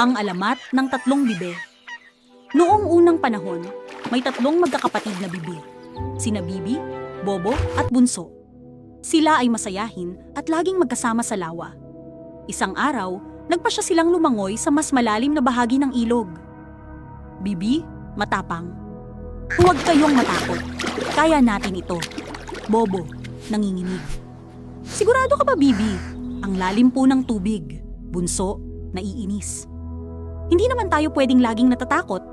Ang alamat ng tatlong bibe. Noong unang panahon, may tatlong magkakapatid na bibi. Sina Bibi, Bobo at Bunso. Sila ay masayahin at laging magkasama sa lawa. Isang araw, nagpasya silang lumangoy sa mas malalim na bahagi ng ilog. Bibi, matapang. Huwag kayong matakot. Kaya natin ito. Bobo, nanginginig. Sigurado ka ba, Bibi? Ang lalim po ng tubig. Bunso, naiinis. Hindi naman tayo pwedeng laging natatakot.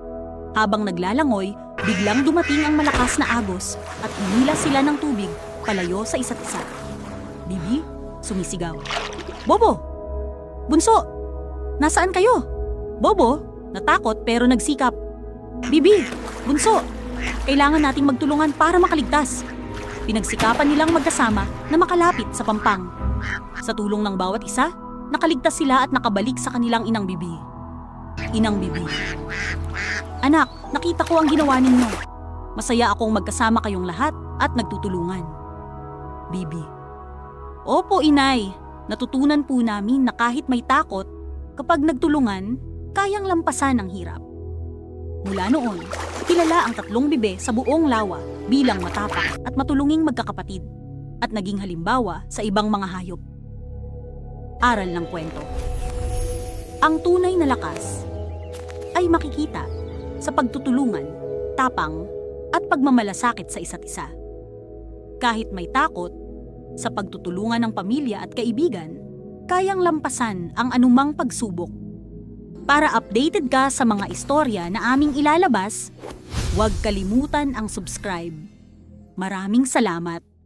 Habang naglalangoy, biglang dumating ang malakas na agos at hinila sila ng tubig palayo sa isa't isa. Bibi, sumisigaw. Bobo! Bunso! Nasaan kayo? Bobo, natakot pero nagsikap. Bibi! Bunso! Kailangan nating magtulungan para makaligtas. Pinagsikapan nilang magkasama na makalapit sa pampang. Sa tulong ng bawat isa, nakaligtas sila at nakabalik sa kanilang inang Bibi. Inang Bibi. Anak, nakita ko ang ginawa ninyo. Masaya akong magkasama kayong lahat at nagtutulungan. Bibi. Opo, inay. Natutunan po namin na kahit may takot, kapag nagtulungan, kayang lampasan ang hirap. Mula noon, kilala ang tatlong bibe sa buong lawa bilang matapang at matulunging magkakapatid at naging halimbawa sa ibang mga hayop. Aral ng kwento. Ang tunay na lakas ay makikita sa pagtutulungan, tapang, at pagmamalasakit sa isa't isa. Kahit may takot, sa pagtutulungan ng pamilya at kaibigan, kayang lampasan ang anumang pagsubok. Para updated ka sa mga istorya na aming ilalabas, huwag kalimutan ang subscribe. Maraming salamat!